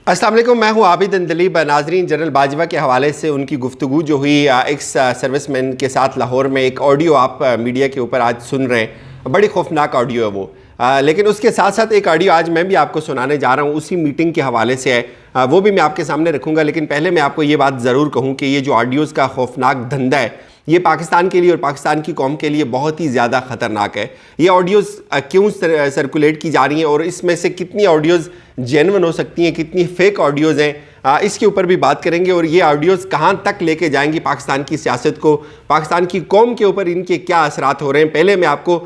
अस्सलाम वालेकुम, मैं हूँ आबिद अंदलीब। नाजरीन, जनरल बाजवा के हवाले से उनकी गुफ्तगू जो हुई एक्स सर्विसमैन के साथ लाहौर में, एक ऑडियो आप मीडिया के ऊपर आज सुन रहे हैं। बड़ी खौफनाक ऑडियो है वो, लेकिन उसके साथ साथ एक ऑडियो आज मैं भी आपको सुनाने जा रहा हूँ, उसी मीटिंग के हवाले से है। वो भी मैं आपके सामने रखूँगा, लेकिन पहले मैं आपको ये बात ज़रूर कहूँ कि ये जो ऑडियोज़ का खौफनाक धंधा है, ये पाकिस्तान के लिए और पाकिस्तान की कौम के लिए बहुत ही ज़्यादा ख़तरनाक है। ये ऑडियोज़ क्यों सर्कुलेट की जा रही हैं और इसमें से कितनी ऑडियोज़ जेन्युइन हो सकती हैं, कितनी फेक ऑडियोज़ हैं, इसके ऊपर भी बात करेंगे। और ये ऑडियोज़ कहाँ तक लेके जाएंगी पाकिस्तान की सियासत को, पाकिस्तान की कौम के ऊपर इनके क्या असरात हो रहे हैं। पहले मैं आपको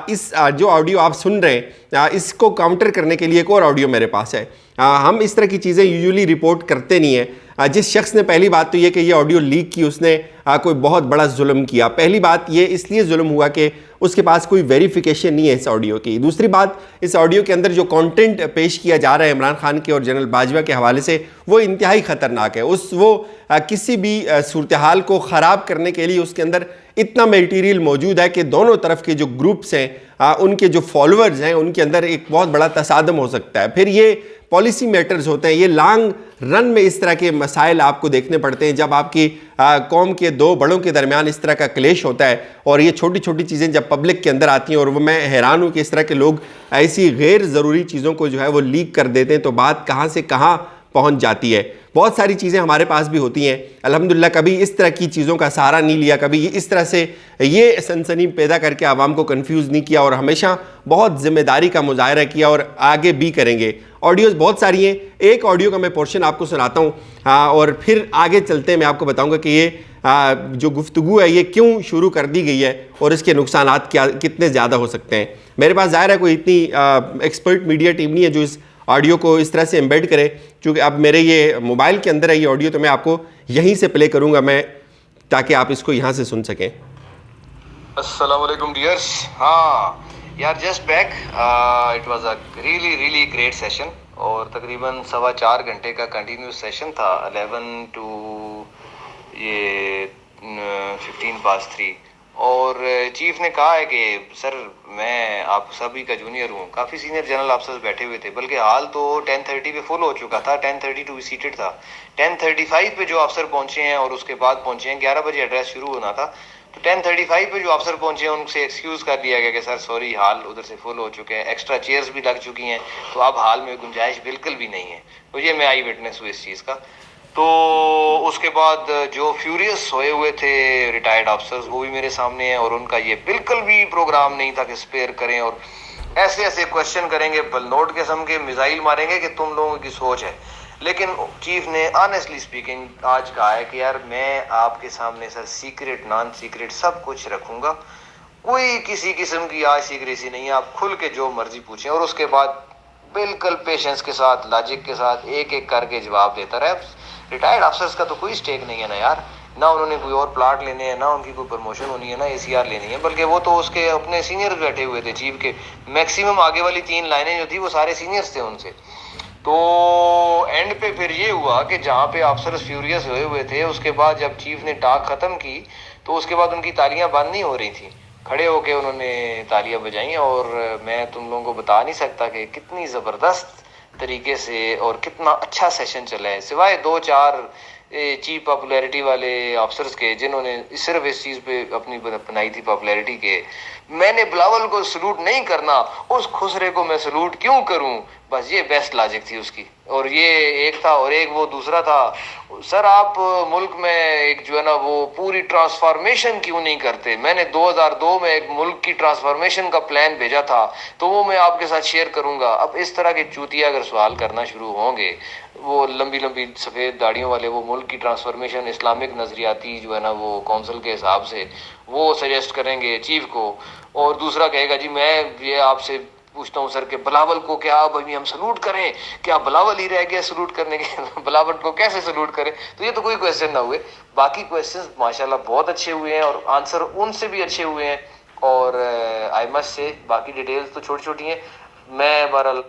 इस जो ऑडियो आप सुन रहे हैं, इसको काउंटर करने के लिए एक और ऑडियो मेरे पास है। हम इस तरह की चीज़ें यूजुअली रिपोर्ट करते नहीं हैं। जिस शख्स ने, पहली बात तो ये कि ये ऑडियो लीक की, उसने कोई बहुत बड़ा जुल्म किया। पहली बात ये इसलिए जुल्म हुआ कि उसके पास कोई वेरिफिकेशन नहीं है इस ऑडियो की। दूसरी बात, इस ऑडियो के अंदर जो कंटेंट पेश किया जा रहा है इमरान खान के और जनरल बाजवा के हवाले से, वो इंतहाई ख़तरनाक है। वो किसी भी सूरत हाल को ख़राब करने के लिए उसके अंदर इतना मटीरियल मौजूद है कि दोनों तरफ के जो ग्रुप्स हैं, उनके जो फॉलोअर्स हैं, उनके अंदर एक बहुत बड़ा तसादम हो सकता है। फिर ये पॉलिसी मैटर्स होते हैं। ये लॉन्ग रन में इस तरह के मसाइल आपको देखने पड़ते हैं जब आपकी कौम के दो बड़ों के दरमियान इस तरह का क्लेश होता है। और ये छोटी छोटी चीज़ें जब पब्लिक के अंदर आती हैं, और वो मैं हैरान हूँ कि इस तरह के लोग ऐसी गैर ज़रूरी चीज़ों को जो है वो लीक कर देते हैं, तो बात कहाँ से कहाँ पहुँच जाती है। बहुत सारी चीज़ें हमारे पास भी होती हैं, अल्हम्दुलिल्लाह कभी इस तरह की चीज़ों का सहारा नहीं लिया, कभी इस तरह से ये सनसनी पैदा करके आवाम को कंफ्यूज नहीं किया, और हमेशा बहुत ज़िम्मेदारी का मुजाहरा किया और आगे भी करेंगे। ऑडियोज़ बहुत सारी हैं, एक ऑडियो का मैं पोर्शन आपको सुनाता हूँ और फिर आगे चलते हैं। मैं आपको बताऊँगा कि ये जो गुफ्तगू है ये क्यों शुरू कर दी गई है और इसके नुकसानात क्या कितने ज़्यादा हो सकते हैं। मेरे पास ज़ाहिर है कोई इतनी एक्सपर्ट मीडिया टीम नहीं है जो इस ऑडियो को इस तरह से एम्बेड करे, क्योंकि अब मेरे ये मोबाइल के अंदर है ये ऑडियो, तो मैं आपको यहीं से प्ले करूँगा मैं, ताकि आप इसको यहाँ से सुन सकें। अस्सलाम वालेकुम डियर्स। हाँ यार, just back, it was a really great session, और तकरीबन 4.25 घंटे का कंटिन्यूस सेशन था, 11 टू ये 3:15। और चीफ ने कहा है कि सर मैं आप सभी का जूनियर हूँ। काफ़ी सीनियर जनरल ऑफिसर्स बैठे हुए थे, बल्कि हाल तो 10:30 पे फुल हो चुका था, 10:32 सीटेड था। 10:35 पे जो अफसर पहुंचे हैं और उसके बाद पहुंचे हैं, 11 बजे एड्रेस शुरू होना था, तो 10:35 पे जो अफसर पहुंचे हैं उनसे एक्सक्यूज़ कर दिया गया कि सर सॉरी, हाल उधर से फुल हो चुके हैं, एक्स्ट्रा चेयर्स भी लग चुकी हैं, तो अब हाल में गुंजाइश बिल्कुल भी नहीं है। तो ये मैं आई विटनेस हूँ इस चीज़ का। तो उसके बाद जो फ्यूरियस सोए हुए थे रिटायर्ड ऑफिसर्स, वो भी मेरे सामने हैं, और उनका ये बिल्कुल भी प्रोग्राम नहीं था कि स्पेयर करें और ऐसे ऐसे क्वेश्चन करेंगे, बलनोट किस्म के मिसाइल मारेंगे कि तुम लोगों की सोच है। लेकिन चीफ ने ऑनेस्टली स्पीकिंग आज कहा है कि यार मैं आपके सामने सर सीक्रेट नॉन सीक्रेट सब कुछ रखूंगा, कोई किसी किस्म की आज सीक्रेसी नहीं है, आप खुल के जो मर्जी पूछें। और उसके बाद बिल्कुल पेशेंस के साथ, लॉजिक के साथ एक एक करके जवाब देता रहे। रिटायर्ड अफसर्स का तो कोई स्टेक नहीं है ना यार, ना उन्होंने कोई और प्लाट लेने हैं, ना उनकी कोई प्रमोशन होनी है, ना एसीआर लेनी है, बल्कि वो तो उसके अपने सीनियर बैठे हुए थे। चीफ के मैक्सिमम आगे वाली 3 लाइनें जो थी वो सारे सीनियर्स थे उनसे। तो एंड पे फिर ये हुआ कि जहाँ पे अफसर्स फ्यूरियस हुए थे, उसके बाद जब चीफ ने टॉक खत्म की तो उसके बाद उनकी तालियां बंद नहीं हो रही थी, खड़े होके उन्होंने तालियां बजाई। और मैं तुम लोगों को बता नहीं सकता कि कितनी ज़बरदस्त तरीके से और कितना अच्छा सेशन चला है, सिवाय 2-4 चीप पॉपुलैरिटी वाले ऑफिसर्स के जिन्होंने सिर्फ इस चीज़ पे अपनी बनाई थी पॉपुलैरिटी के, मैंने बिलावल को सलूट नहीं करना, उस खुसरे को मैं सलूट क्यों करूं, बस ये बेस्ट लॉजिक थी उसकी। और ये एक था, और एक वो दूसरा था, सर आप मुल्क में एक जो है ना वो पूरी ट्रांसफॉर्मेशन क्यों नहीं करते, मैंने 2002 में एक मुल्क की ट्रांसफॉर्मेशन का प्लान भेजा था, तो वो मैं आपके साथ शेयर करूंगा। अब इस तरह के चूतिया अगर सवाल करना शुरू होंगे, वो लंबी लंबी सफ़ेद दाढ़ियों वाले, वो मुल्क की ट्रांसफॉर्मेशन इस्लामिक नज़रियाती जो है ना वो काउंसिल के हिसाब से वो सजेस्ट करेंगे चीफ को, और दूसरा कहेगा जी मैं ये आपसे पूछता हूँ सर कि बिलावल को क्या अब अभी हम सलूट करें, क्या बिलावल ही रह गया सलूट करने के बिलावल को कैसे सलूट करें। तो ये तो कोई क्वेश्चन ना हुए। बाकी क्वेश्चंस माशाल्लाह बहुत अच्छे हुए हैं और आंसर उनसे भी अच्छे हुए हैं, और आई मस्ट से बाकी डिटेल्स तो छोटी छोटी हैं।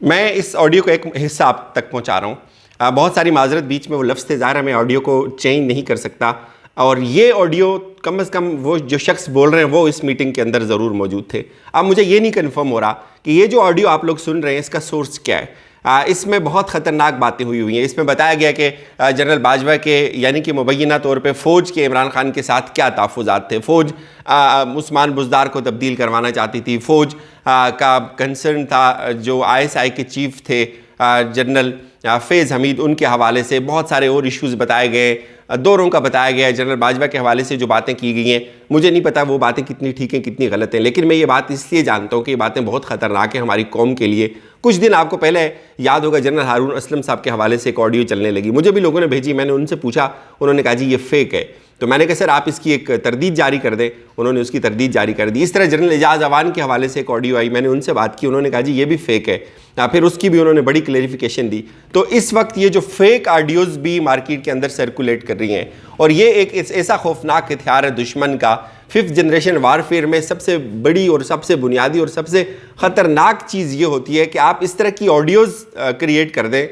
मैं इस ऑडियो को एक हिस्सा आप तक पहुंचा रहा हूँ। बहुत सारी माजरत, बीच में वो लफ्ज़ थे, ज़ाहिर है मैं ऑडियो को चेंज नहीं कर सकता। और ये ऑडियो कम से कम वो जो शख्स बोल रहे हैं वो इस मीटिंग के अंदर ज़रूर मौजूद थे। अब मुझे ये नहीं कन्फर्म हो रहा कि ये जो ऑडियो आप लोग सुन रहे हैं इसका सोर्स क्या है। اس میں بہت خطرناک باتیں ہوئی ہیں. اس میں بتایا گیا کہ جنرل باجوہ کے یعنی کہ مبینہ طور پہ فوج کے عمران خان کے ساتھ کیا تحفظات تھے. فوج عثمان بزدار کو تبدیل کروانا چاہتی تھی. فوج کا کنسرن تھا جو ISI کے چیف تھے جنرل فیض حمید, ان کے حوالے سے بہت سارے اور ایشوز بتائے گئے, دوروں کا بتایا گیا. جنرل باجوہ کے حوالے سے جو باتیں کی گئی ہیں مجھے نہیں پتا وہ باتیں کتنی ٹھیک ہیں کتنی غلط ہیں, لیکن میں یہ بات اس لیے جانتا ہوں کہ یہ باتیں بہت خطرناک ہیں ہماری قوم کے لیے. کچھ دن آپ کو پہلے یاد ہوگا جنرل ہارون اسلم صاحب کے حوالے سے ایک آڈیو چلنے لگی, مجھے بھی لوگوں نے بھیجی, میں نے ان سے پوچھا, انہوں نے کہا جی یہ فیک ہے. تو میں نے کہا سر آپ اس کی ایک تردید جاری کر دیں, انہوں نے اس کی تردید جاری کر دی. اس طرح جنرل اعجاز اعوان کے حوالے سے ایک آڈیو آئی, میں نے ان سے بات کی, انہوں نے کہا جی یہ بھی فیک ہے, پھر اس کی بھی انہوں نے بڑی کلیریفیکیشن دی. تو اس وقت یہ جو فیک آڈیوز بھی مارکیٹ کے اندر سرکولیٹ کر رہی ہیں, اور یہ ایک ایسا خوفناک ہتھیار ہے دشمن کا. 5th جنریشن وارفیئر میں سب سے بڑی اور سب سے بنیادی اور سب سے خطرناک چیز یہ ہوتی ہے کہ آپ اس طرح کی آڈیوز کریٹ کر دیں,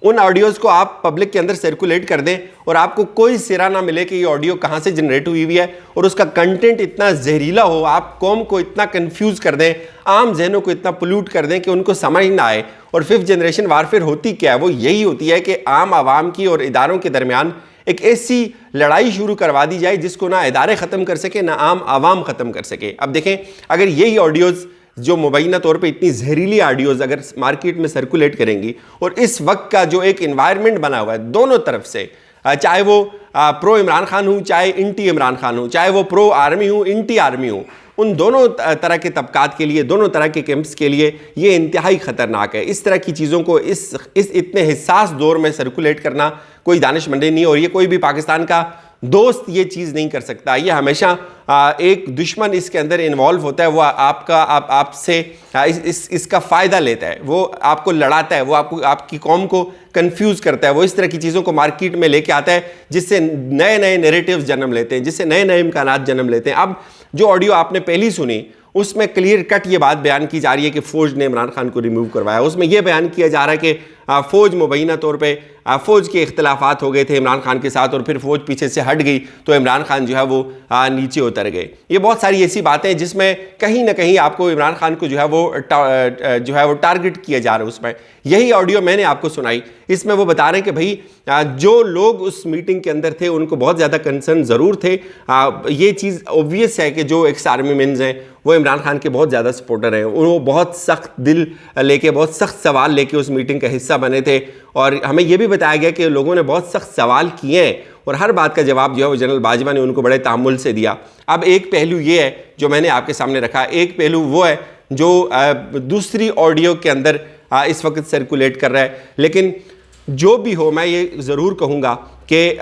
ان آڈیوز کو آپ پبلک کے اندر سرکولیٹ کر دیں اور آپ کو کوئی سرا نہ ملے کہ یہ آڈیو کہاں سے جنریٹ ہوئی ہے, اور اس کا کنٹینٹ اتنا زہریلا ہو, آپ قوم کو اتنا کنفیوز کر دیں, عام ذہنوں کو اتنا پلیوٹ کر دیں کہ ان کو سمجھ نہ آئے. اور 5th جنریشن وارفیئر ہوتی کیا ہے؟ وہ یہی ہوتی ہے کہ عام عوام کی اور اداروں کے درمیان ایک ایسی لڑائی شروع کروا دی جائے جس کو نہ ادارے ختم کر سکے نہ عام عوام ختم کر سکے. اب دیکھیں اگر یہی آڈیوز جو مبینہ طور پہ اتنی زہریلی آڈیوز اگر مارکیٹ میں سرکولیٹ کریں گی, اور اس وقت کا جو ایک انوائرمنٹ بنا ہوا ہے دونوں طرف سے, چاہے وہ پرو عمران خان ہوں چاہے انٹی عمران خان ہوں, چاہے وہ پرو آرمی ہوں انٹی آرمی ہوں, ان دونوں طرح کے طبقات کے لیے, دونوں طرح کے کیمپس کے لیے یہ انتہائی خطرناک ہے. اس طرح کی چیزوں کو اس اتنے حساس دور میں سرکولیٹ کرنا کوئی دانش مندی نہیں, اور یہ کوئی بھی پاکستان کا دوست یہ چیز نہیں کر سکتا. یہ ہمیشہ ایک دشمن اس کے اندر انوالو ہوتا ہے, وہ آپ سے اس کا فائدہ لیتا ہے, وہ آپ کو لڑاتا ہے, وہ آپ کی قوم کو کنفیوز کرتا ہے, وہ اس طرح کی چیزوں کو مارکیٹ میں لے کے آتا ہے جس سے نئے نئے نیریٹیوز جنم لیتے ہیں, جس سے نئے نئے امکانات جنم لیتے ہیں. اب جو آڈیو آپ نے پہلی سنی اس میں کلیئر کٹ یہ بات بیان کی جا رہی ہے کہ فوج نے عمران خان کو ریموو کروایا. اس میں یہ بیان کیا جا رہا ہے کہ فوج مبینہ طور پہ فوج کے اختلافات ہو گئے تھے عمران خان کے ساتھ, اور پھر فوج پیچھے سے ہٹ گئی تو عمران خان جو ہے وہ نیچے اتر گئے. یہ بہت ساری ایسی باتیں جس میں کہیں نہ کہیں آپ کو عمران خان کو جو ہے وہ ٹارگٹ کیا جا رہا ہے. اس میں یہی آڈیو میں نے آپ کو سنائی, اس میں وہ بتا رہے ہیں کہ بھائی جو لوگ اس میٹنگ کے اندر تھے ان کو بہت زیادہ کنسرن ضرور تھے. یہ چیز اوبویس ہے کہ جو ایکس آرمی مینز ہیں وہ عمران خان کے بہت زیادہ سپورٹر ہیں, وہ بہت سخت دل لے کے بہت سخت سوال لے کے اس میٹنگ کا حصہ بنے تھے, اور ہمیں یہ بھی بتایا گیا کہ لوگوں نے بہت سخت سوال کیے ہیں اور ہر بات کا جواب جو ہے وہ جنرل باجوہ نے ان کو بڑے تحمل سے دیا. اب ایک پہلو یہ ہے جو میں نے آپ کے سامنے رکھا, ایک پہلو وہ ہے جو دوسری آڈیو کے اندر اس وقت سرکولیٹ کر رہا ہے. لیکن جو بھی ہو میں یہ ضرور کہوں گا کہ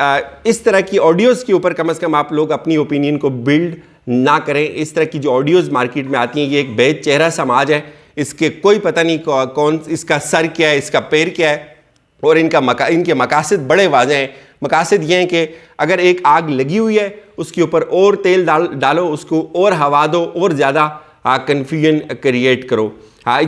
اس طرح کی آڈیوز کے اوپر کم از کم آپ لوگ اپنی اوپینین کو بلڈ نہ کریں. اس طرح کی جو آڈیوز مارکیٹ میں آتی ہیں یہ ایک بے چہرہ سماج ہے, اس کے کوئی پتہ نہیں کون اس کا سر کیا ہے اس کا پیر کیا ہے, اور ان کے مقاصد بڑے واضح ہیں. مقاصد یہ ہیں کہ اگر ایک آگ لگی ہوئی ہے اس کے اوپر اور تیل ڈالو, اس کو اور ہوا دو, اور زیادہ کنفیوژن کریٹ کرو.